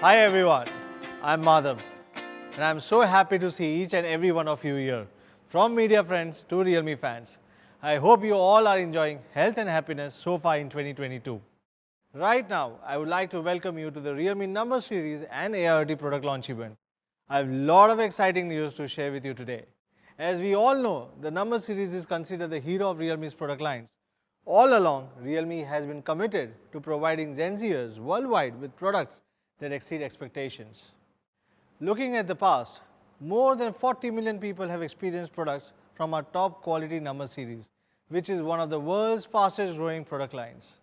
Hi everyone, I'm Madhav and I'm so happy to see each and every one of you here, from media friends to Realme fans. I hope you all are enjoying health and happiness so far in 2022. Right now, I would like to welcome you to the Realme Number Series and ART product launch event. I have a lot of exciting news to share with you today. As we all know, the Number Series is considered the hero of Realme's product lines. All along, Realme has been committed to providing Gen Zers worldwide with products that exceed expectations. Looking at the past, more than 40 million people have experienced products from our top quality Number Series, which is one of the world's fastest growing product lines.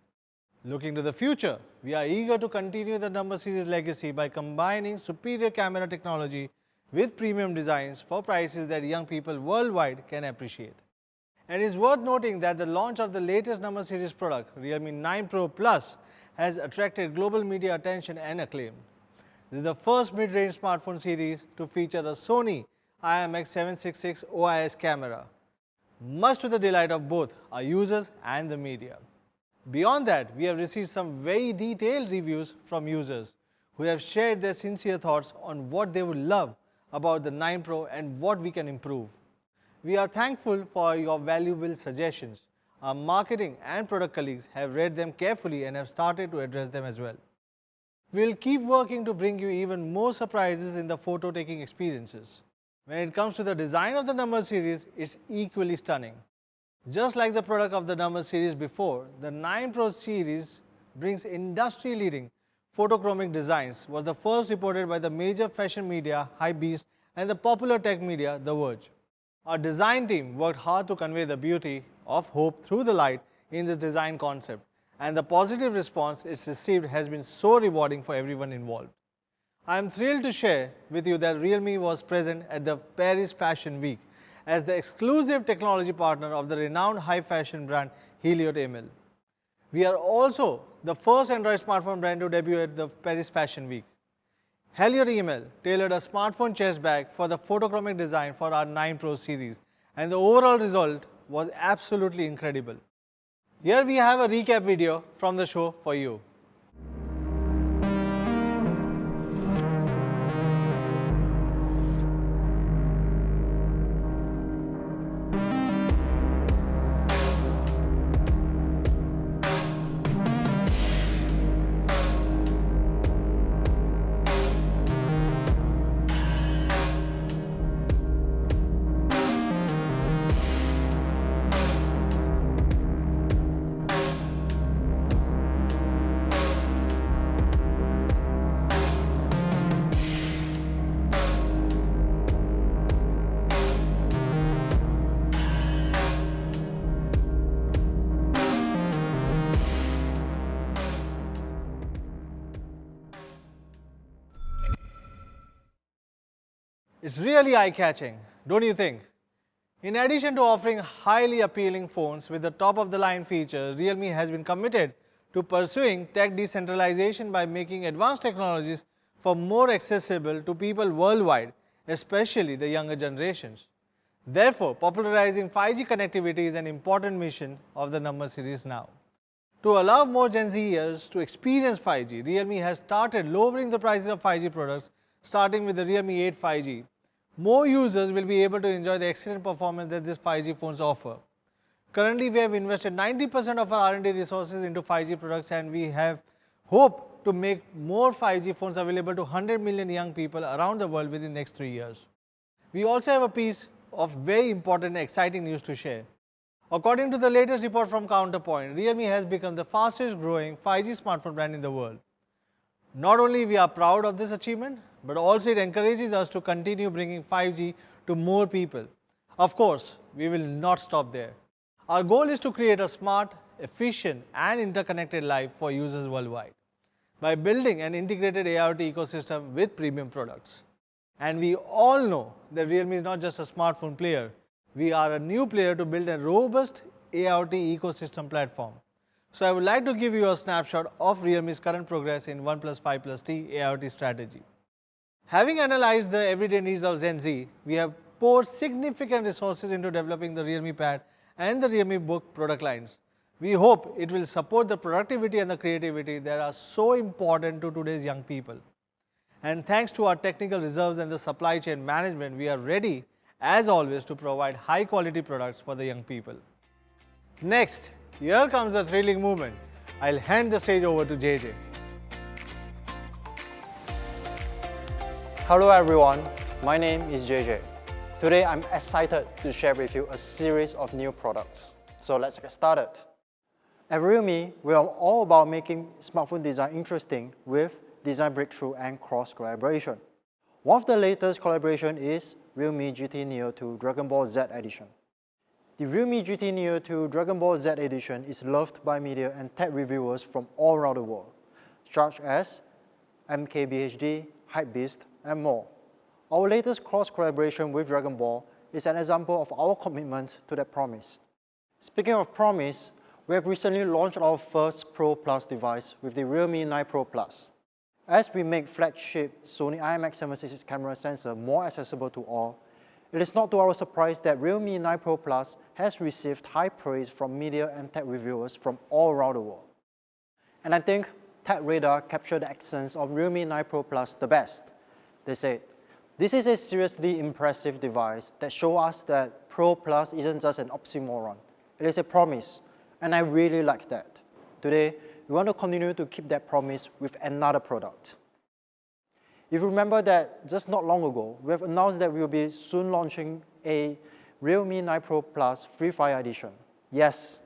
Looking to the future, we are eager to continue the Number Series legacy by combining superior camera technology with premium designs for prices that young people worldwide can appreciate. And it is worth noting that the launch of the latest Number Series product, Realme 9 Pro Plus, has attracted global media attention and acclaim. This is the first mid-range smartphone series to feature a Sony IMX766 OIS camera, much to the delight of both our users and the media. Beyond that, we have received some very detailed reviews from users who have shared their sincere thoughts on what they would love about the 9 Pro and what we can improve. We are thankful for your valuable suggestions. Our marketing and product colleagues have read them carefully and have started to address them as well. We will keep working to bring you even more surprises in the photo-taking experiences. When it comes to the design of the Number Series, it's equally stunning. Just like the product of the Number Series before, the 9 Pro series brings industry-leading photochromic designs, was the first reported by the major fashion media Hypebeast and the popular tech media The Verge. Our design team worked hard to convey the beauty of hope through the light in this design concept, and the positive response it's received has been so rewarding for everyone involved. I am thrilled to share with you that Realme was present at the Paris Fashion Week as the exclusive technology partner of the renowned high fashion brand Heliot Emil. We are also the first Android smartphone brand to debut at the Paris Fashion Week. Heliot Emil tailored a smartphone chest bag for the photochromic design for our 9 Pro series, and the overall result was absolutely incredible. Here we have a recap video from the show for you. It's really eye-catching, don't you think? In addition to offering highly appealing phones with the top-of-the-line features, Realme has been committed to pursuing tech decentralization by making advanced technologies more accessible to people worldwide, especially the younger generations. Therefore, popularizing 5G connectivity is an important mission of the Number Series now. To allow more Gen Zers to experience 5G, Realme has started lowering the prices of 5G products, starting with the Realme 8 5G. More users will be able to enjoy the excellent performance that these 5G phones offer. Currently, we have invested 90% of our R&D resources into 5G products, and we have hope to make more 5G phones available to 100 million young people around the world within the next 3 years. We also have a piece of very important and exciting news to share. According to the latest report from Counterpoint, Realme has become the fastest growing 5G smartphone brand in the world. Not only we are proud of this achievement, but also it encourages us to continue bringing 5G to more people. Of course, we will not stop there. Our goal is to create a smart, efficient and interconnected life for users worldwide by building an integrated ART ecosystem with premium products. And we all know that Realme is not just a smartphone player. We are a new player to build a robust ART ecosystem platform. So I would like to give you a snapshot of Realme's current progress in 1 + 5 + T ART strategy. Having analyzed the everyday needs of Gen Z, we have poured significant resources into developing the Realme Pad and the Realme Book product lines. We hope it will support the productivity and the creativity that are so important to today's young people. And thanks to our technical reserves and the supply chain management, we are ready, as always, to provide high quality products for the young people. Next, here comes the thrilling moment. I'll hand the stage over to JJ. Hello everyone, my name is JJ. Today I'm excited to share with you a series of new products. So let's get started. At Realme, we are all about making smartphone design interesting with design breakthrough and cross collaboration. One of the latest collaboration is Realme GT Neo 2 Dragon Ball Z Edition. The Realme GT Neo 2 Dragon Ball Z Edition is loved by media and tech reviewers from all around the world, such as MKBHD, Hypebeast, and more. Our latest cross-collaboration with Dragon Ball is an example of our commitment to that promise. Speaking of promise, we have recently launched our first Pro Plus device with the Realme 9 Pro Plus. As we make flagship Sony IMX766 camera sensor more accessible to all, it is not to our surprise that Realme 9 Pro Plus has received high praise from media and tech reviewers from all around the world. And I think TechRadar captured the essence of Realme 9 Pro Plus the best. They said, "This is a seriously impressive device that shows us that Pro Plus isn't just an oxymoron. It is a promise, and I really like that." Today, we want to continue to keep that promise with another product. If you remember that just not long ago, we have announced that we will be soon launching a Realme 9 Pro Plus Free Fire Edition. Yes,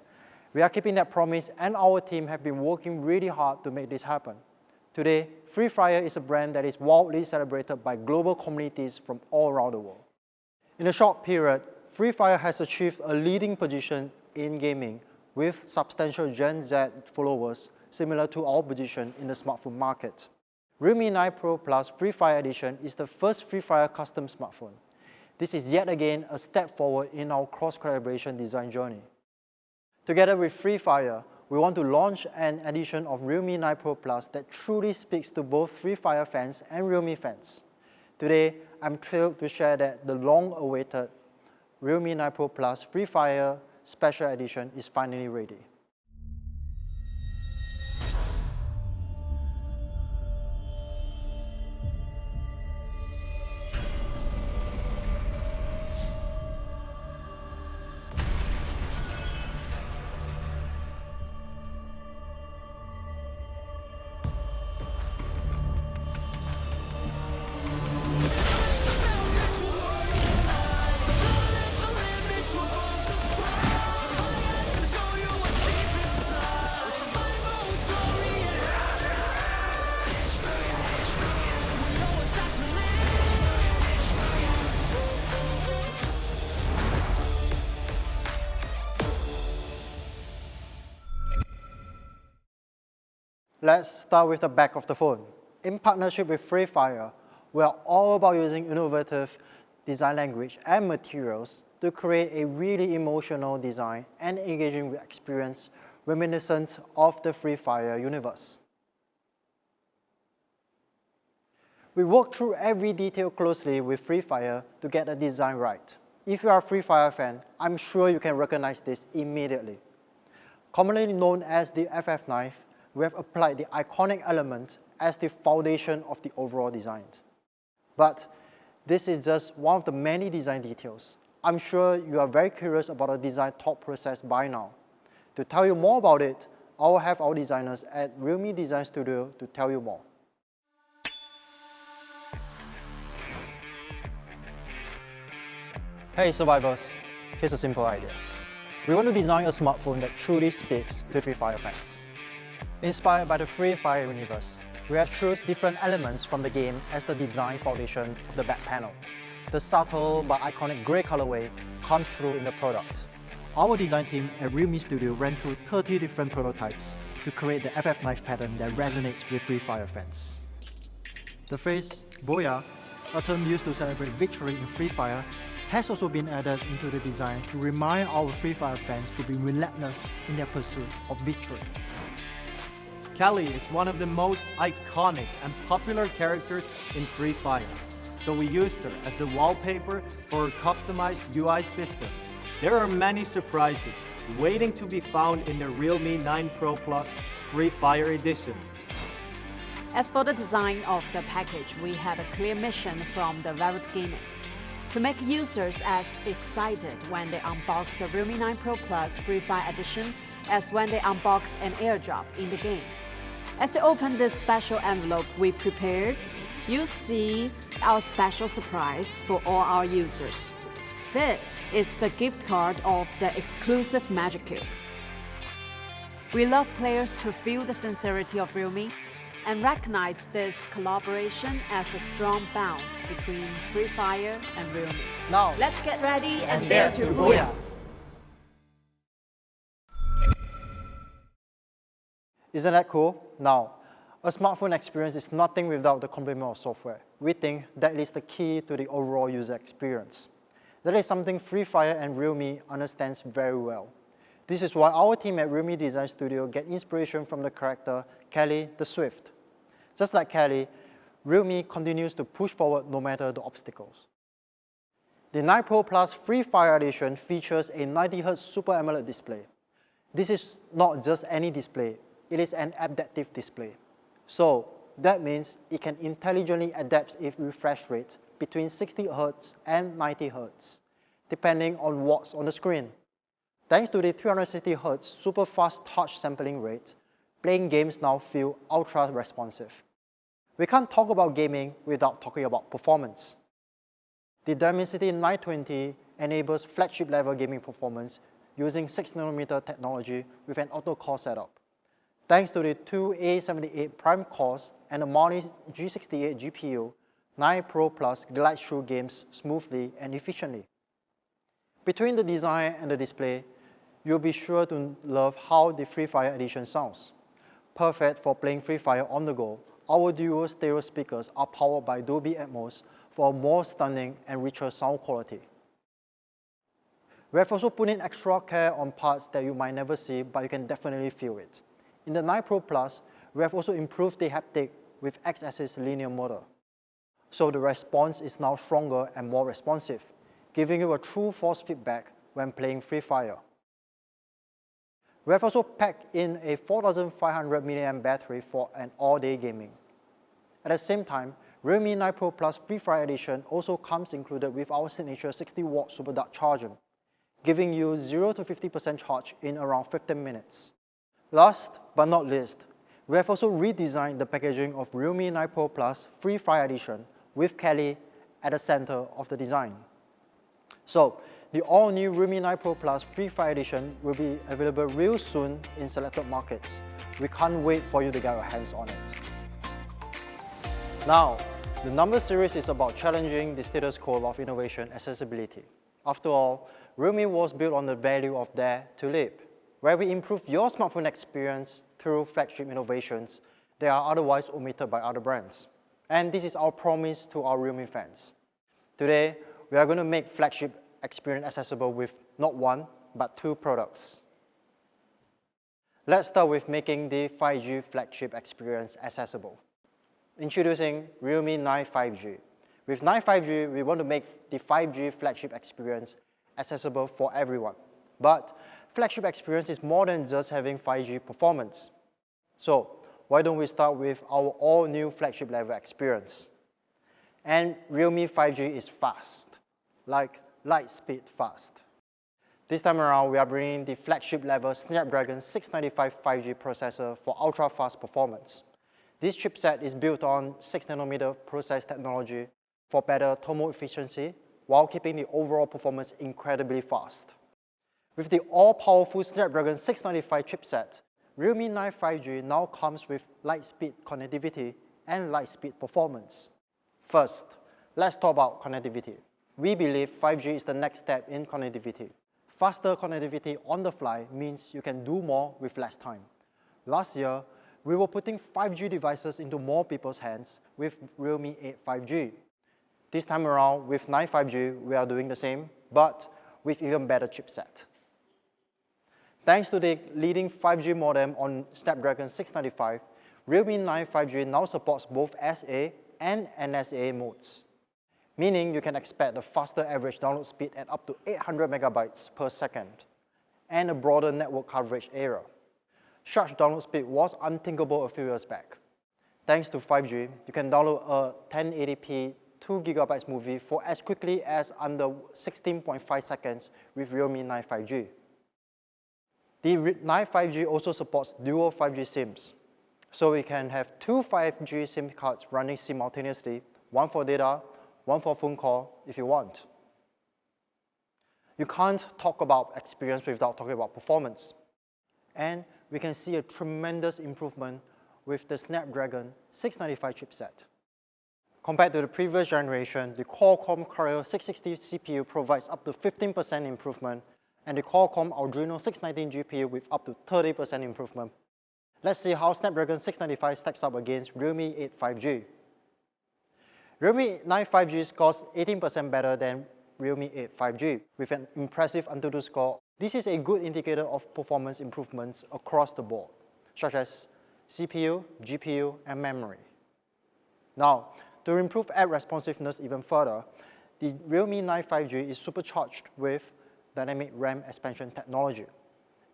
we are keeping that promise, and our team have been working really hard to make this happen. Today, Free Fire is a brand that is widely celebrated by global communities from all around the world. In a short period, Free Fire has achieved a leading position in gaming with substantial Gen Z followers similar to our position in the smartphone market. Realme 9 Pro Plus Free Fire Edition is the first Free Fire custom smartphone. This is yet again a step forward in our cross-collaboration design journey. Together with Free Fire, we want to launch an edition of Realme 9 Pro Plus that truly speaks to both Free Fire fans and Realme fans. Today, I'm thrilled to share that the long-awaited Realme 9 Pro Plus Free Fire Special Edition is finally ready. Let's start with the back of the phone. In partnership with Free Fire, we are all about using innovative design language and materials to create a really emotional design and engaging experience reminiscent of the Free Fire universe. We work through every detail closely with Free Fire to get the design right. If you are a Free Fire fan, I'm sure you can recognize this immediately. Commonly known as the FF knife, we have applied the iconic element as the foundation of the overall design. But this is just one of the many design details. I'm sure you are very curious about the design thought process by now. To tell you more about it, I will have our designers at Realme Design Studio to tell you more. Hey survivors, here's a simple idea. We want to design a smartphone that truly speaks to Free Fire fans. Inspired by the Free Fire universe, we have chosen different elements from the game as the design foundation of the back panel. The subtle but iconic grey colorway comes through in the product. Our design team at Realme Studio ran through 30 different prototypes to create the FF knife pattern that resonates with Free Fire fans. The phrase "Boya," a term used to celebrate victory in Free Fire, has also been added into the design to remind our Free Fire fans to be relentless in their pursuit of victory. Kelly is one of the most iconic and popular characters in Free Fire, so we used her as the wallpaper for a customized UI system. There are many surprises waiting to be found in the Realme 9 Pro Plus Free Fire Edition. As for the design of the package, we had a clear mission from the very beginning: to make users as excited when they unbox the Realme 9 Pro Plus Free Fire Edition as when they unbox an airdrop in the game. As you open this special envelope we prepared, you see our special surprise for all our users. This is the gift card of the exclusive Magic Cube. We love players to feel the sincerity of Realme and recognize this collaboration as a strong bond between Free Fire and Realme. Now, Let's get ready and dare to booyah! Isn't that cool? Now, a smartphone experience is nothing without the complement of software. We think that is the key to the overall user experience. That is something Free Fire and Realme understands very well. This is why our team at Realme Design Studio get inspiration from the character Kelly the Swift. Just like Kelly, Realme continues to push forward no matter the obstacles. The 9 Pro Plus Free Fire Edition features a 90Hz Super AMOLED display. This is not just any display, it is an adaptive display. So that means it can intelligently adapt its refresh rate between 60 Hz and 90 Hz, depending on what's on the screen. Thanks to the 360 Hz super fast touch sampling rate, playing games now feel ultra responsive. We can't talk about gaming without talking about performance. The Dimensity 920 enables flagship level gaming performance using 6nm technology with an auto-core setup. Thanks to the two A78 Prime cores and a Mali G68 GPU, 9 Pro Plus glides through games smoothly and efficiently. Between the design and the display, you'll be sure to love how the Free Fire Edition sounds. Perfect for playing Free Fire on the go, our dual stereo speakers are powered by Dolby Atmos for a more stunning and richer sound quality. We have also put in extra care on parts that you might never see, but you can definitely feel it. In the 9 Pro Plus, we have also improved the haptic with X-axis linear motor. So the response is now stronger and more responsive, giving you a true force feedback when playing Free Fire. We have also packed in a 4500 mAh battery for an all-day gaming. At the same time, Realme 9 Pro Plus Free Fire Edition also comes included with our signature 60-watt super dark charger, giving you 0 to 50% charge in around 15 minutes. Last but not least, we have also redesigned the packaging of Realme 9 Pro Plus Free Fire Edition with Kelly at the center of the design. So, the all-new Realme 9 Pro Plus Free Fire Edition will be available real soon in selected markets. We can't wait for you to get your hands on it. Now, the number series is about challenging the status quo of innovation accessibility. After all, Realme was built on the value of dare to live, where we improve your smartphone experience through flagship innovations that are otherwise omitted by other brands. And this is our promise to our Realme fans. Today, we are going to make flagship experience accessible with not one, but two products. Let's start with making the 5G flagship experience accessible. Introducing Realme 9 5G. With 9 5G, we want to make the 5G flagship experience accessible for everyone. But flagship experience is more than just having 5G performance. So why don't we start with our all-new flagship level experience? And Realme 5G is fast, like light speed fast. This time around, we are bringing the flagship level Snapdragon 695 5G processor for ultra-fast performance. This chipset is built on 6nm process technology for better thermal efficiency while keeping the overall performance incredibly fast. With the all-powerful Snapdragon 695 chipset, Realme 9 5G now comes with light-speed connectivity and light-speed performance. First, let's talk about connectivity. We believe 5G is the next step in connectivity. Faster connectivity on the fly means you can do more with less time. Last year, we were putting 5G devices into more people's hands with Realme 8 5G. This time around, with 9 5G, we are doing the same, but with even better chipset. Thanks to the leading 5G modem on Snapdragon 695, Realme 9 5G now supports both SA and NSA modes, meaning you can expect a faster average download speed at up to 800 megabytes per second and a broader network coverage area. Such download speed was unthinkable a few years back. Thanks to 5G, you can download a 1080p 2 GB movie for as quickly as under 16.5 seconds with Realme 9 5G. The 9 5G also supports dual 5G SIMs. So we can have two 5G SIM cards running simultaneously, one for data, one for phone call if you want. You can't talk about experience without talking about performance. And we can see a tremendous improvement with the Snapdragon 695 chipset. Compared to the previous generation, the Qualcomm Cryo 660 CPU provides up to 15% improvement, and the Qualcomm Adreno 619 GPU with up to 30% improvement. Let's see how Snapdragon 695 stacks up against Realme 8 5G. Realme 9 5G scores 18% better than Realme 8 5G with an impressive Antutu score. This is a good indicator of performance improvements across the board, such as CPU, GPU, and memory. Now, to improve app responsiveness even further, the Realme 9 5G is supercharged with dynamic RAM expansion technology,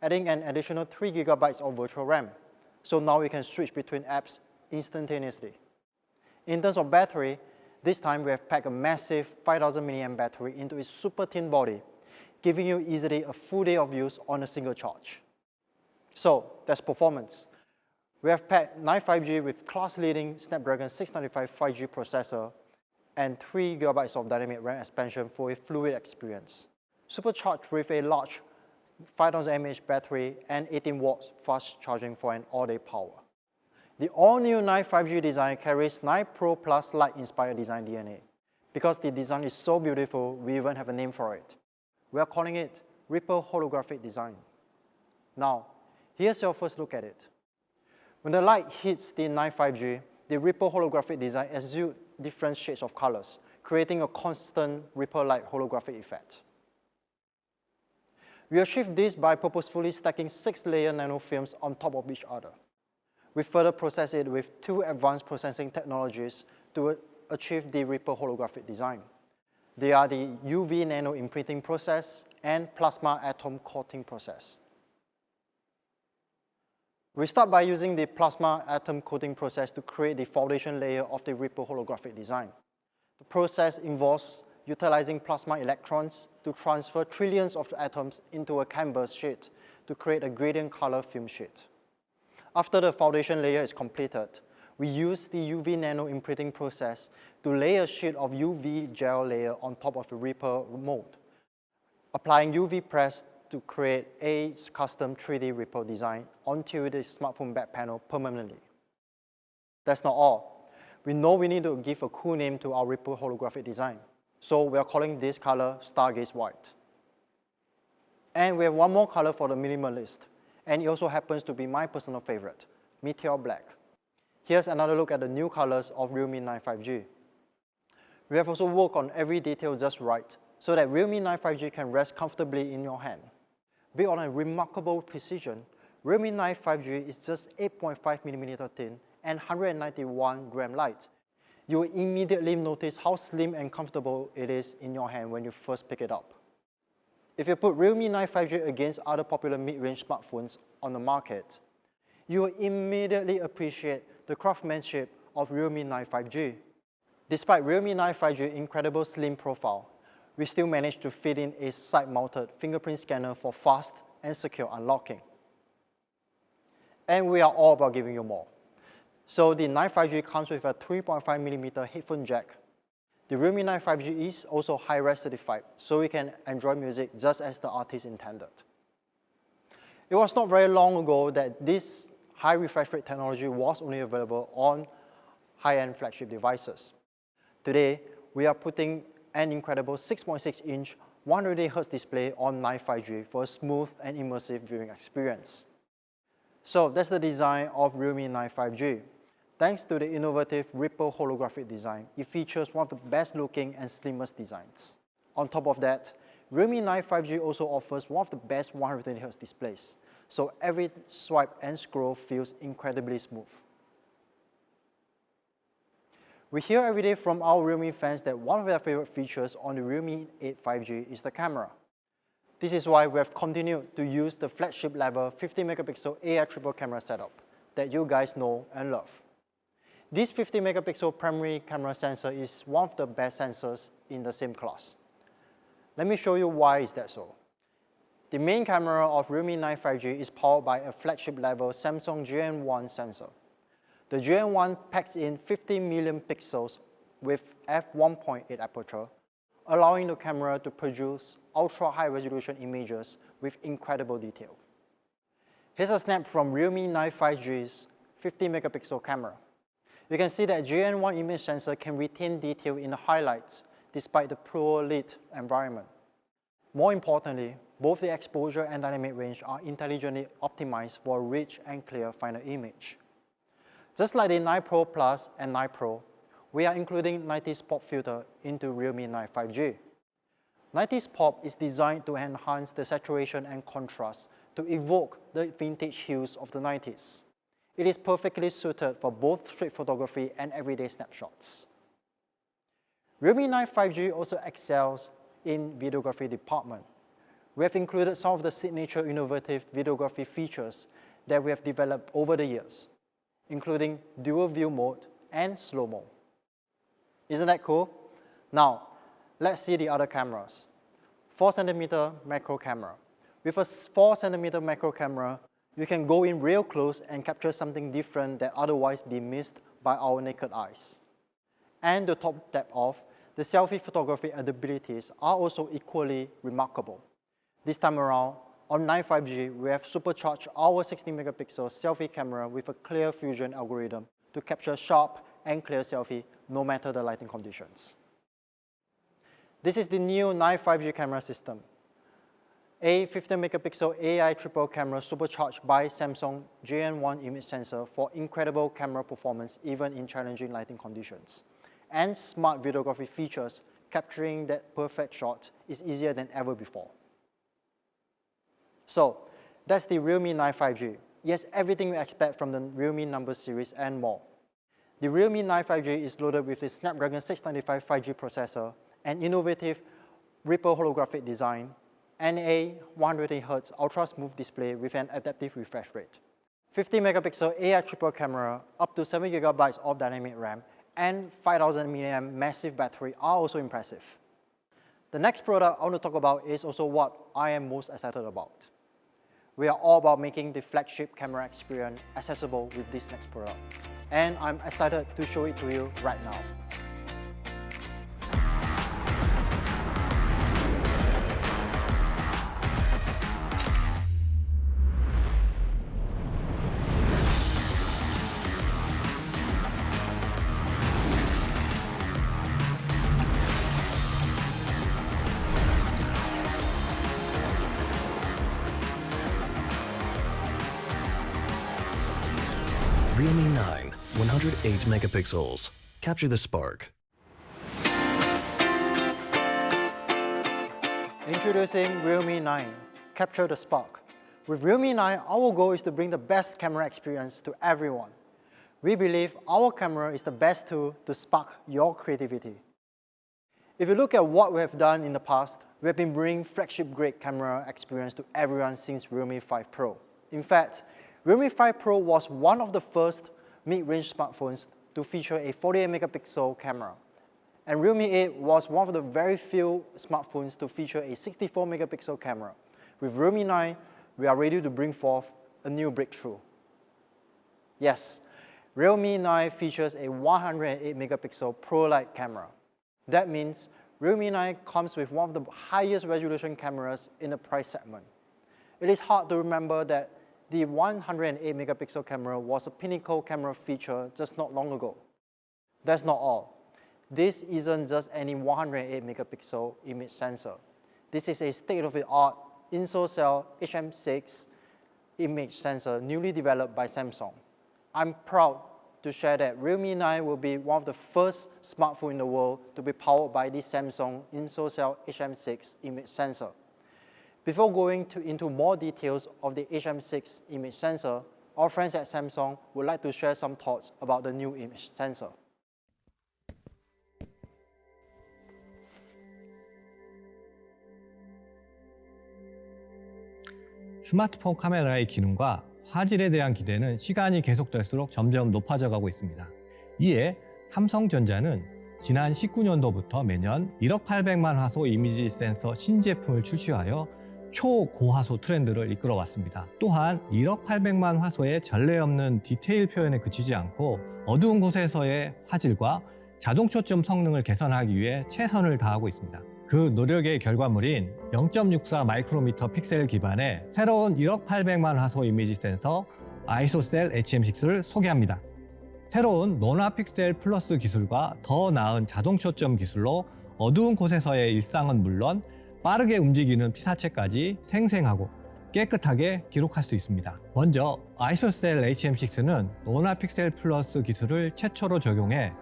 adding an additional 3 GB of virtual RAM. So now we can switch between apps instantaneously. In terms of battery, this time we have packed a massive 5000 mAh battery into its super thin body, giving you easily a full day of use on a single charge. So that's performance. We have packed 9 5G with class-leading Snapdragon 695 5G processor and 3 GB of dynamic RAM expansion for a fluid experience. Supercharged with a large 5000 mAh battery and 18 watts fast charging for an all-day power. The all-new 9 5G design carries 9 Pro Plus Lite-inspired design DNA. Because the design is so beautiful, we even have a name for it. We are calling it Ripple Holographic Design. Now, here's your first look at it. When the light hits the 9 5G, the Ripple Holographic Design exudes different shades of colors, creating a constant ripple-like holographic effect. We achieve this by purposefully stacking 6-layer nanofilms on top of each other. We further process it with 2 advanced processing technologies to achieve the Ripple holographic design. They are the UV nano imprinting process and plasma atom coating process. We start by using the plasma atom coating process to create the foundation layer of the Ripple holographic design. The process involves utilizing plasma electrons to transfer trillions of atoms into a canvas sheet to create a gradient color film sheet. After the foundation layer is completed, we use the UV nano imprinting process to lay a sheet of UV gel layer on top of the Ripple mold, applying UV press to create a custom 3D Ripple design onto the smartphone back panel permanently. That's not all. We know we need to give a cool name to our Ripple holographic design. So we are calling this color Stargaze White. And we have one more color for the minimalist, and it also happens to be my personal favorite, Meteor Black. Here's another look at the new colors of Realme 9 5G. We have also worked on every detail just right, so that Realme 9 5G can rest comfortably in your hand. Built on a remarkable precision, Realme 9 5G is just 8.5mm thin and 191 gram light. You will immediately notice how slim and comfortable it is in your hand when you first pick it up. If you put Realme 9 5G against other popular mid-range smartphones on the market, you will immediately appreciate the craftsmanship of Realme 9 5G. Despite Realme 9 5G's incredible slim profile, we still managed to fit in a side-mounted fingerprint scanner for fast and secure unlocking. And we are all about giving you more. So the 9 5G comes with a 3.5mm headphone jack. The Realme 9 5G is also high-res certified, so we can enjoy music just as the artist intended. It was not very long ago that this high refresh rate technology was only available on high-end flagship devices. Today, we are putting an incredible 6.6-inch 120Hz display on 9 5G for a smooth and immersive viewing experience. So that's the design of Realme 9 5G. Thanks to the innovative Ripple holographic design, it features one of the best looking and slimmest designs. On top of that, Realme 9 5G also offers one of the best 120Hz displays, so every swipe and scroll feels incredibly smooth. We hear every day from our Realme fans that one of their favorite features on the Realme 8 5G is the camera. This is why we have continued to use the flagship level 50 megapixel AI triple camera setup that you guys know and love. This 50 megapixel primary camera sensor is one of the best sensors in the same class. Let me show you why is that so. The main camera of Realme 9 5G is powered by a flagship level Samsung GN1 sensor. The GN1 packs in 50 million pixels with f1.8 aperture, allowing the camera to produce ultra-high resolution images with incredible detail. Here's a snap from Realme 9 5G's 50 megapixel camera. You can see that GN1 image sensor can retain detail in the highlights despite the poor lit environment. More importantly, both the exposure and dynamic range are intelligently optimized for a rich and clear final image. Just like the 9 Pro Plus and 9 Pro, we are including 90s pop filter into Realme 9 5G. 90s pop is designed to enhance the saturation and contrast to evoke the vintage hues of the 90s. It is perfectly suited for both street photography and everyday snapshots. Realme 9 5G also excels in videography department. We have included some of the signature innovative videography features that we have developed over the years, including dual view mode and slow-mo. Isn't that cool? Now, let's see the other cameras. 4cm macro camera. With a 4cm macro camera, you can go in real close and capture something different that otherwise be missed by our naked eyes. And to top that off, the selfie photography abilities are also equally remarkable. This time around, on 9 5G, we have supercharged our 60 megapixel selfie camera with a clear fusion algorithm to capture sharp and clear selfie no matter the lighting conditions. This is the new 9 5G camera system. A 50 megapixel AI triple camera supercharged by Samsung GN1 image sensor for incredible camera performance even in challenging lighting conditions. And smart videography features capturing that perfect shot is easier than ever before. So, that's the Realme 9 5G. Yes, everything we expect from the Realme number series and more. The Realme 9 5G is loaded with the Snapdragon 695 5G processor, an innovative ripple holographic design, and a 120Hz ultra-smooth display with an adaptive refresh rate. 50 megapixel AI triple camera, up to 7 GB of dynamic RAM, and 5000 mAh massive battery are also impressive. The next product I want to talk about is also what I am most excited about. We are all about making the flagship camera experience accessible with this next product. And I'm excited to show it to you right now. Realme 9, 108 megapixels. Capture the spark. Introducing Realme 9, Capture the Spark. With Realme 9, our goal is to bring the best camera experience to everyone. We believe our camera is the best tool to spark your creativity. If you look at what we have done in the past, we have been bringing flagship-grade camera experience to everyone since Realme 5 Pro. In fact, Realme 5 Pro was one of the first mid-range smartphones to feature a 48 megapixel camera. And Realme 8 was one of the very few smartphones to feature a 64 megapixel camera. With Realme 9, we are ready to bring forth a new breakthrough. Yes, Realme 9 features a 108 megapixel Pro-like camera. That means Realme 9 comes with one of the highest resolution cameras in the price segment. It is hard to remember that the 108 megapixel camera was a pinnacle camera feature just not long ago. That's not all. This isn't just any 108 megapixel image sensor. This is a state-of-the-art InsoCell HM6 image sensor newly developed by Samsung. I'm proud to share that Realme 9 will be one of the first smartphones in the world to be powered by the Samsung InsoCell HM6 image sensor. Before going into more details of the HM6 image sensor, our friends at Samsung would like to share some thoughts about the new image sensor. 스마트폰 카메라의 기능과 화질에 대한 기대는 시간이 계속될수록 점점 높아져 가고 있습니다. 이에 삼성전자는 지난 19년도부터 매년 1억 800만 화소 이미지 센서 신제품을 출시하여 초고화소 트렌드를 이끌어왔습니다. 또한 1억 800만 화소의 전례 없는 디테일 표현에 그치지 않고 어두운 곳에서의 화질과 자동 초점 성능을 개선하기 위해 최선을 다하고 있습니다. 그 노력의 결과물인 0.64 마이크로미터 픽셀 기반의 새로운 1억 800만 화소 이미지 센서 아이소셀 HM6를 소개합니다. 새로운 노나 픽셀 플러스 기술과 더 나은 자동 초점 기술로 어두운 곳에서의 일상은 물론 빠르게 움직이는 피사체까지 생생하고 깨끗하게 기록할 수 있습니다. 먼저 아이소셀 HM6는 노나 픽셀 플러스 기술을 최초로 적용해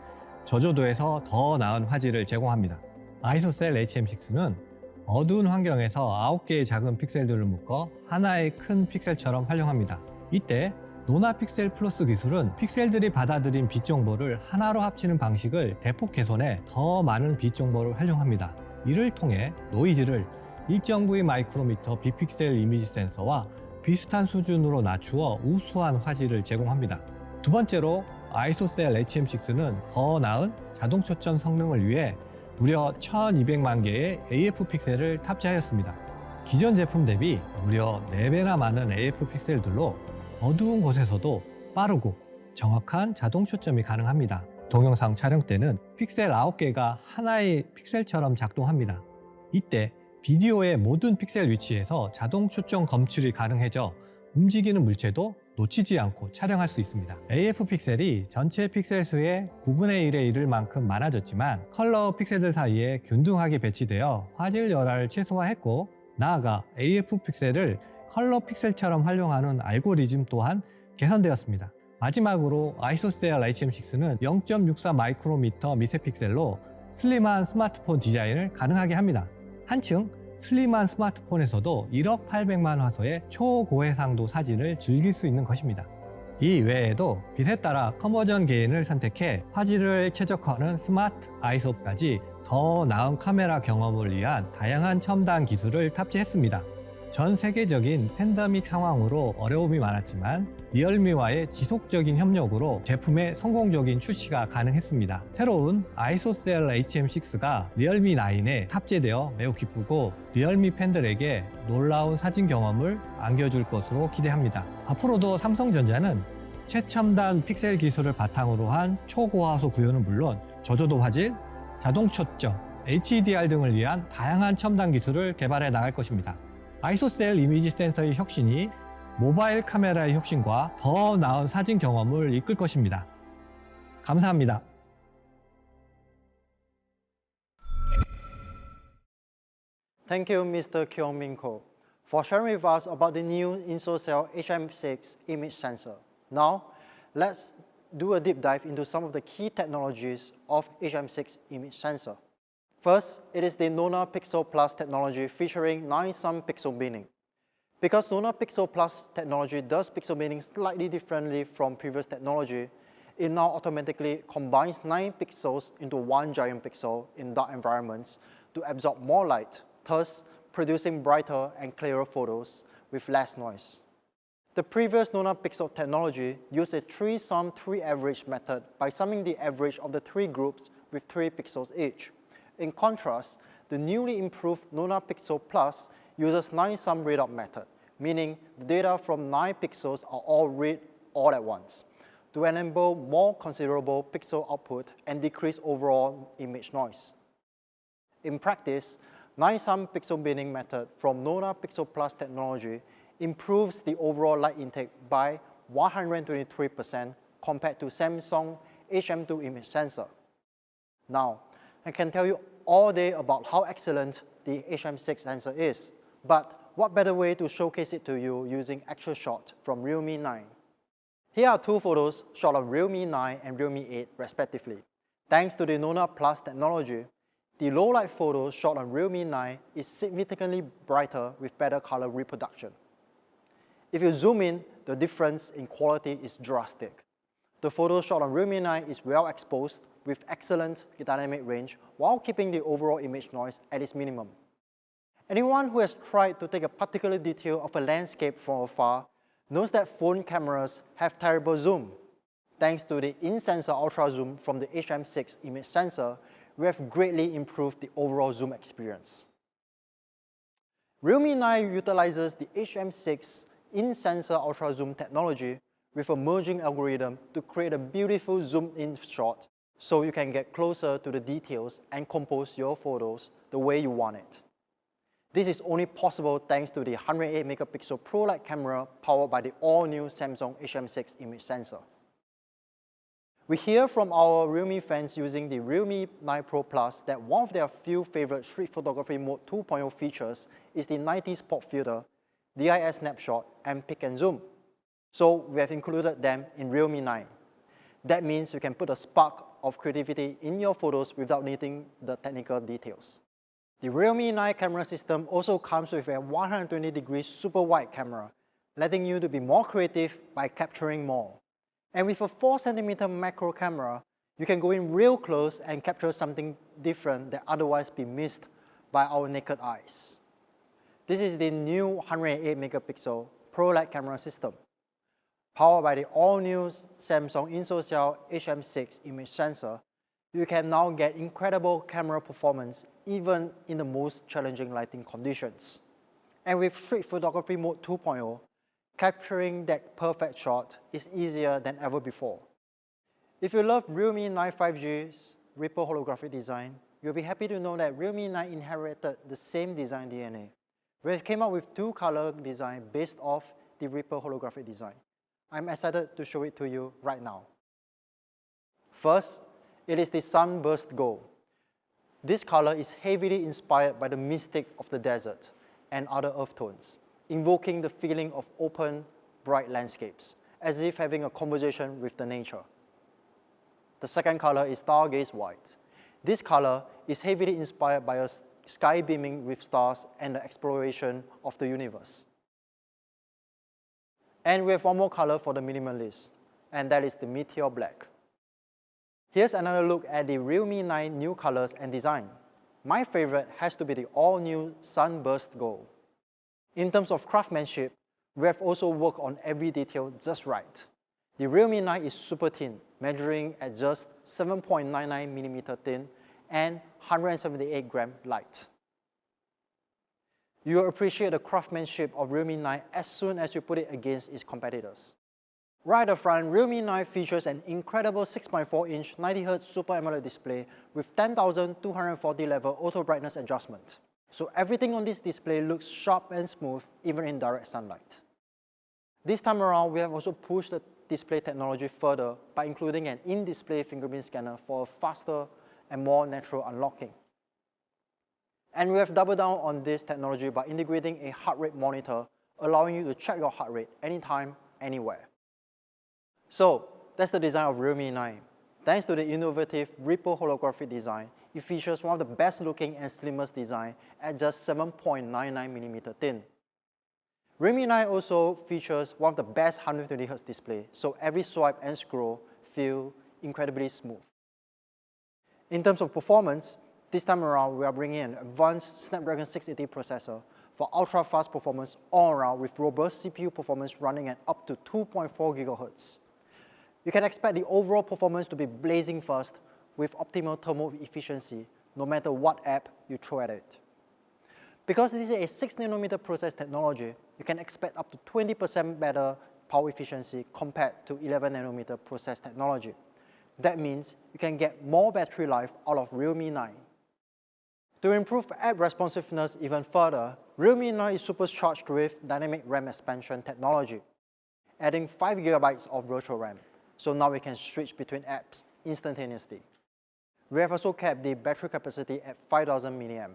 저조도에서 더 나은 화질을 제공합니다. 아이소셀 HM6는 어두운 환경에서 9개의 작은 픽셀들을 묶어 하나의 큰 픽셀처럼 활용합니다. 이때 노나 픽셀 플러스 기술은 픽셀들이 받아들인 빛 정보를 하나로 합치는 방식을 대폭 개선해 더 많은 빛 정보를 활용합니다. 이를 통해 노이즈를 1.92 마이크로미터 비픽셀 이미지 센서와 비슷한 수준으로 낮추어 우수한 화질을 제공합니다. 두 번째로 아이소셀 HM6는 더 나은 자동 초점 성능을 위해 무려 1200만 개의 AF 픽셀을 탑재하였습니다. 기존 제품 대비 무려 4배나 많은 AF 픽셀들로 어두운 곳에서도 빠르고 정확한 자동 초점이 가능합니다. 동영상 촬영 때는 픽셀 9개가 하나의 픽셀처럼 작동합니다. 이때 비디오의 모든 픽셀 위치에서 자동 초점 검출이 가능해져 움직이는 물체도 놓치지 않고 촬영할 수 있습니다. AF 픽셀이 전체 픽셀 수의 9분의 1에 이를 만큼 많아졌지만 컬러 픽셀들 사이에 균등하게 배치되어 화질 열화를 최소화했고, 나아가 AF 픽셀을 컬러 픽셀처럼 활용하는 알고리즘 또한 개선되었습니다. 마지막으로 아이소셀 HM6는 0.64 마이크로미터 미세 픽셀로 슬림한 스마트폰 디자인을 가능하게 합니다. 한층 슬림한 스마트폰에서도 1억 800만 화소의 초고해상도 사진을 즐길 수 있는 것입니다. 이 외에도 빛에 따라 컨버전 게인을 선택해 화질을 최적화하는 스마트 아이소까지 더 나은 카메라 경험을 위한 다양한 첨단 기술을 탑재했습니다. 전 세계적인 팬데믹 상황으로 어려움이 많았지만 리얼미와의 지속적인 협력으로 제품의 성공적인 출시가 가능했습니다. 새로운 아이소셀 HM6가 리얼미 9에 탑재되어 매우 기쁘고 리얼미 팬들에게 놀라운 사진 경험을 안겨줄 것으로 기대합니다. 앞으로도 삼성전자는 최첨단 픽셀 기술을 바탕으로 한 초고화소 구현은 물론 저조도 화질, 자동 초점, HDR 등을 위한 다양한 첨단 기술을 개발해 나갈 것입니다. 아이소셀 이미지 센서의 혁신이 모바일 카메라의 혁신과 더 나은 사진 경험을 이끌 것입니다. 감사합니다. Thank you, Mr. Kyung-min Ko, for sharing with us about the new InsoCell HM6 image sensor. Now, let's do a deep dive into some of the key technologies of HM6 image sensor. First, it is the Nona Pixel Plus technology featuring 9-sum pixel binning. Because Nona Pixel Plus technology does pixel binning slightly differently from previous technology, it now automatically combines 9 pixels into one giant pixel in dark environments to absorb more light, thus producing brighter and clearer photos with less noise. The previous Nona Pixel technology used a 3-sum 3-average method by summing the average of the 3 groups with 3 pixels each. In contrast, the newly improved Nona Pixel Plus uses 9-sum readout method, meaning the data from 9 pixels are all read all at once, to enable more considerable pixel output and decrease overall image noise. In practice, 9-sum pixel binning method from Nona Pixel Plus technology improves the overall light intake by 123% compared to Samsung HM2 image sensor. Now, I can tell you all day about how excellent the HM6 sensor is, but what better way to showcase it to you using actual shot from Realme 9. Here are 2 photos shot on Realme 9 and Realme 8 respectively. Thanks to the Nona Plus technology, the low light photos shot on Realme 9 is significantly brighter with better color reproduction. If you zoom in, the difference in quality is drastic. The photo shot on Realme 9 is well exposed with excellent dynamic range while keeping the overall image noise at its minimum. Anyone who has tried to take a particular detail of a landscape from afar knows that phone cameras have terrible zoom. thanks to the in-sensor ultra zoom from the HM6 image sensor, we have greatly improved the overall zoom experience. Realme 9 utilizes the HM6 in-sensor ultra zoom technology with a merging algorithm to create a beautiful zoomed-in shot so you can get closer to the details and compose your photos the way you want it. This is only possible thanks to the 108 megapixel ProLight camera powered by the all-new Samsung HM6 image sensor. We hear from our Realme fans using the Realme 9 Pro Plus that one of their few favorite street photography mode 2.0 features is the 90s pop filter, DIS snapshot, and pick and zoom. So we have included them in Realme 9. That means you can put a spark of creativity in your photos without needing the technical details. The Realme 9 camera system also comes with a 120-degree super wide camera, letting you to be more creative by capturing more. And with a 4cm macro camera, you can go in real close and capture something different that otherwise be missed by our naked eyes. This is the new 108 megapixel ProLight camera system. Powered by the all-new Samsung InSocial HM6 image sensor, you can now get incredible camera performance even in the most challenging lighting conditions. And with street photography mode 2.0, capturing that perfect shot is easier than ever before. If you love Realme 9 5G's ripple holographic design, you'll be happy to know that Realme 9 inherited the same design DNA. We have came up with two color design based off the ripple holographic design. I'm excited to show it to you right now. First, it is the Sunburst Gold. This color is heavily inspired by the mystic of the desert and other earth tones, invoking the feeling of open, bright landscapes, as if having a conversation with the nature. The second color is Stargaze White. This color is heavily inspired by a sky beaming with stars and the exploration of the universe. And we have one more color for the minimalist, and that is the Meteor Black. Here's another look at the Realme 9 new colors and design. My favorite has to be the all-new Sunburst Gold. In terms of craftsmanship, we have also worked on every detail just right. The Realme 9 is super thin, measuring at just 7.99mm thin and 178 gram light. You will appreciate the craftsmanship of Realme 9 as soon as you put it against its competitors. Right at the front, Realme 9 features an incredible 6.4-inch 90Hz Super AMOLED display with 10,240 level auto brightness adjustment. So everything on this display looks sharp and smooth even in direct sunlight. This time around, we have also pushed the display technology further by including an in-display fingerprint scanner for a faster and more natural unlocking. And we have doubled down on this technology by integrating a heart rate monitor, allowing you to check your heart rate anytime, anywhere. So that's the design of Realme 9. Thanks to the innovative ripple holographic design, it features one of the best looking and slimmest design at just 7.99mm thin. Realme 9 also features one of the best 120Hz display, so every swipe and scroll feel incredibly smooth. In terms of performance, this time around we are bringing an advanced Snapdragon 680 processor for ultra-fast performance all around with robust CPU performance running at up to 2.4 GHz. You can expect the overall performance to be blazing fast with optimal thermal efficiency no matter what app you throw at it. Because this is a 6nm process technology, you can expect up to 20% better power efficiency compared to 11nm process technology. That means you can get more battery life out of Realme 9. To improve app responsiveness even further, Realme 9 is supercharged with dynamic RAM expansion technology, adding 5 GB of virtual RAM. So now we can switch between apps instantaneously. We have also kept the battery capacity at 5000 mAh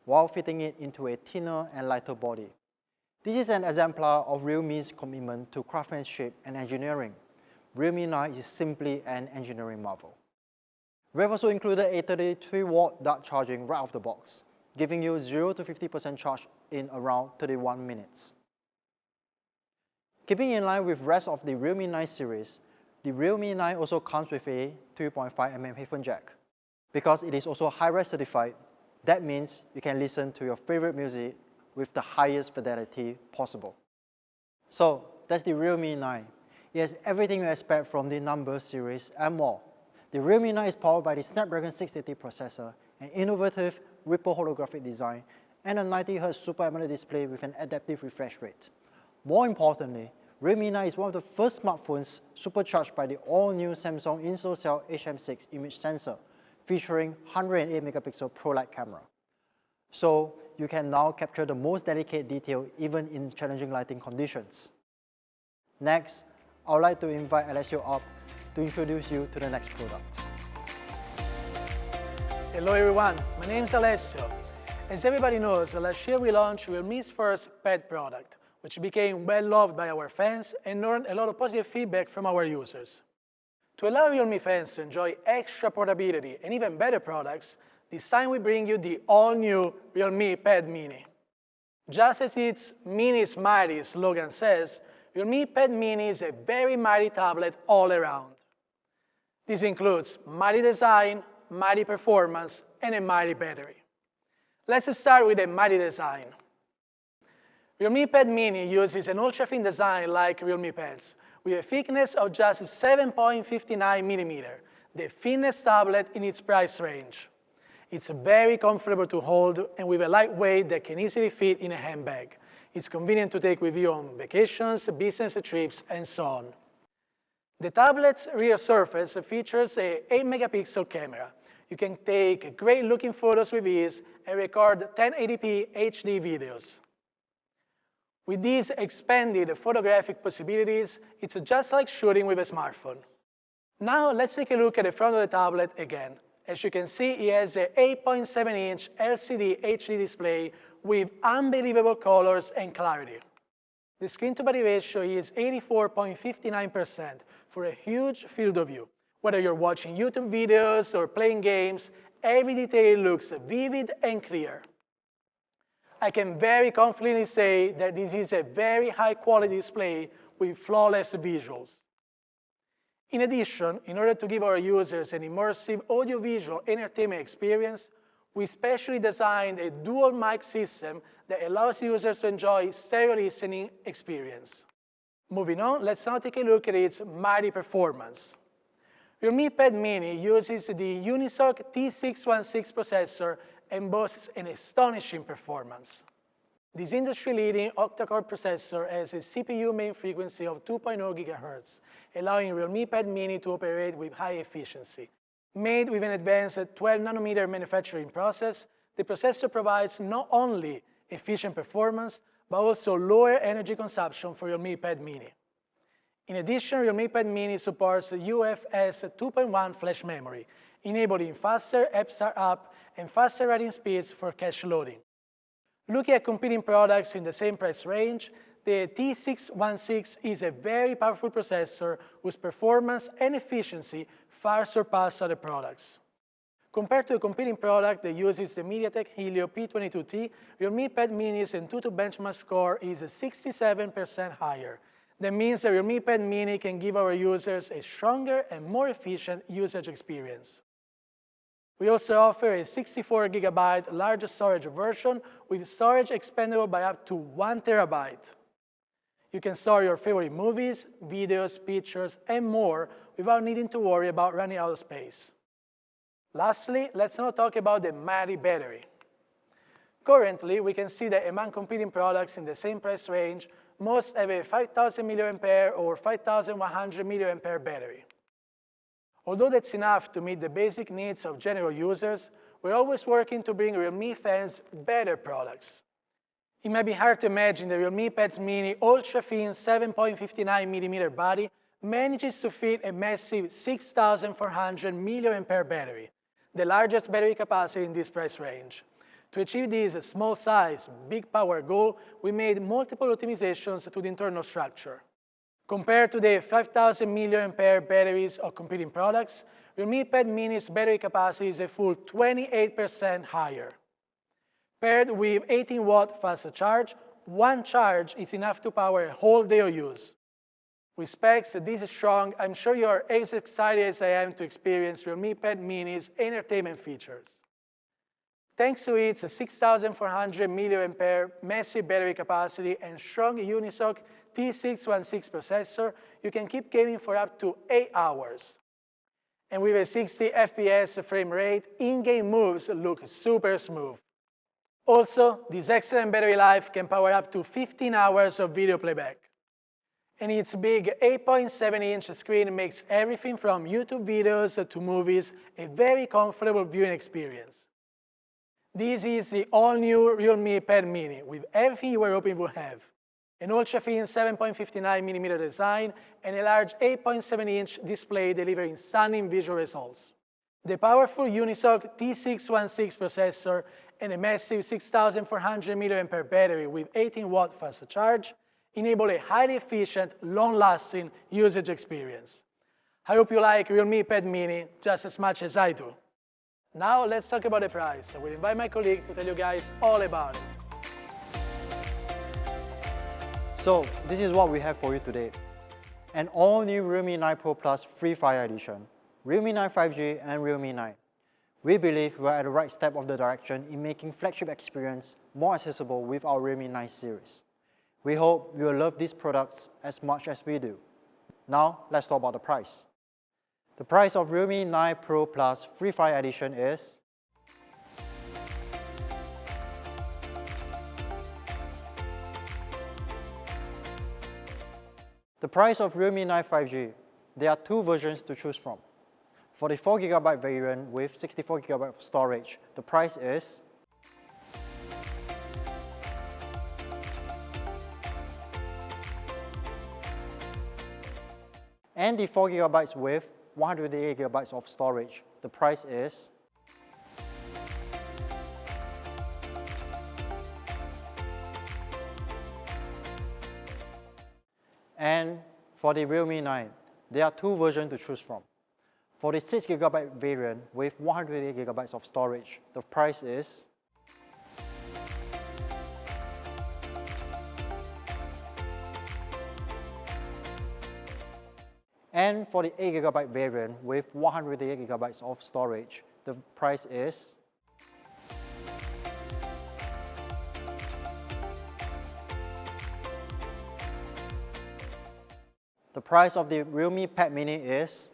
while fitting it into a thinner and lighter body. This is an exemplar of Realme's commitment to craftsmanship and engineering. Realme 9 is simply an engineering marvel. We have also included a 33-watt dark charging right off the box, giving you 0 to 50% charge in around 31 minutes. Keeping in line with the rest of the Realme 9 series, the Realme 9 also comes with a 3.5mm headphone jack. Because it is also high-res certified, that means you can listen to your favorite music with the highest fidelity possible. So that's the Realme 9. It has everything you expect from the number series and more. The Realme 9 is powered by the Snapdragon 680 processor, an innovative ripple holographic design, and a 90Hz Super AMOLED display with an adaptive refresh rate. More importantly, Realme 9 is one of the first smartphones supercharged by the all-new Samsung InSoCell HM6 image sensor, featuring 108 megapixel Pro-like camera. So you can now capture the most delicate detail even in challenging lighting conditions. Next, I would like to invite Alessio up to introduce you to the next product. Hello everyone, my name is Alessio. As everybody knows, last year we launched Realme's first pet product, which became well loved by our fans and earned a lot of positive feedback from our users. To allow Realme fans to enjoy extra portability and even better products, this time we bring you the all-new Realme Pad Mini. Just as its Mini is mighty slogan says, Realme Pad Mini is a very mighty tablet all around. This includes mighty design, mighty performance, and a mighty battery. Let's start with a mighty design. Realme Pad Mini uses an ultra-thin design like Realme Pads, with a thickness of just 7.59 millimeters, the thinnest tablet in its price range. It's very comfortable to hold and with a lightweight that can easily fit in a handbag. It's convenient to take with you on vacations, business trips, and so on. The tablet's rear surface features a 8-megapixel camera. You can take great-looking photos with ease and record 1080p HD videos. With these expanded photographic possibilities, it's just like shooting with a smartphone. Now let's take a look at the front of the tablet again. As you can see, it has an 8.7-inch LCD HD display with unbelievable colors and clarity. The screen-to-body ratio is 84.59% for a huge field of view. Whether you're watching YouTube videos or playing games, every detail looks vivid and clear. I can very confidently say that this is a very high-quality display with flawless visuals. In addition, in order to give our users an immersive audiovisual entertainment experience, we specially designed a dual mic system that allows users to enjoy stereo listening experience. Moving on, let's now take a look at its mighty performance. Realme Pad Mini uses the Unisoc T616 processor and boasts an astonishing performance. This industry-leading octa-core processor has a CPU main frequency of 2.0 GHz, allowing Realme Pad Mini to operate with high efficiency. Made with an advanced 12-nanometer manufacturing process, the processor provides not only efficient performance, but also lower energy consumption for Realme Pad Mini. In addition, Realme Pad Mini supports UFS 2.1 flash memory, enabling faster app startup and faster writing speeds for cache loading. Looking at competing products in the same price range, the T616 is a very powerful processor whose performance and efficiency far surpass other products. Compared to a competing product that uses the MediaTek Helio P22T, Realme Pad Mini's Antutu benchmark score is 67% higher. That means that Realme Pad Mini can give our users a stronger and more efficient usage experience. We also offer a 64GB larger storage version with storage expandable by up to 1 TB. You can store your favorite movies, videos, pictures, and more without needing to worry about running out of space. Lastly, let's now talk about the mighty battery. Currently, we can see that among competing products in the same price range, most have a 5000 mAh or 5100 mAh battery. Although that's enough to meet the basic needs of general users, we're always working to bring Realme fans better products. It might be hard to imagine the Realme Pad Mini ultra-thin 7.59mm body manages to fit a massive 6400 mAh battery, the largest battery capacity in this price range. To achieve this small size, big power goal, we made multiple optimizations to the internal structure. Compared to the 5000 mAh batteries of competing products, Realme Pad Mini's battery capacity is a full 28% higher. Paired with 18-watt fast charge, one charge is enough to power a whole day of use. With specs this strong, I'm sure you are as excited as I am to experience Realme Pad Mini's entertainment features. Thanks to its 6400 mAh massive battery capacity and strong Unisoc T616 processor, you can keep gaming for up to 8 hours. And with a 60 FPS frame rate, in-game moves look super smooth. Also, this excellent battery life can power up to 15 hours of video playback. And its big 8.7-inch screen makes everything from YouTube videos to movies a very comfortable viewing experience. This is the all-new Realme Pad Mini with everything you were hoping would have. An ultra-thin 7.59mm design and a large 8.7-inch display delivering stunning visual results. The powerful Unisoc T616 processor and a massive 6,400 mAh battery with 18-watt fast charge enable a highly efficient, long-lasting usage experience. I hope you like Realme Pad Mini just as much as I do. Now let's talk about the price. I will invite my colleague to tell you guys all about it. So this is what we have for you today. An all-new Realme 9 Pro Plus Free Fire Edition, Realme 9 5G and Realme 9. We believe we are at the right step of the direction in making flagship experience more accessible with our Realme 9 series. We hope you will love these products as much as we do. Now, let's talk about the price. The price of Realme 9 Pro Plus Free Fire Edition is the price of Realme 9 5G. There are two versions to choose from. For the 4GB variant with 64GB storage, the price is and the 4GB with 128GB of storage, the price is and for the Realme 9, there are two versions to choose from. For the 6GB variant with 128GB of storage, the price is and for the 8GB variant with 128GB of storage, the price is the price of the Realme Pad Mini is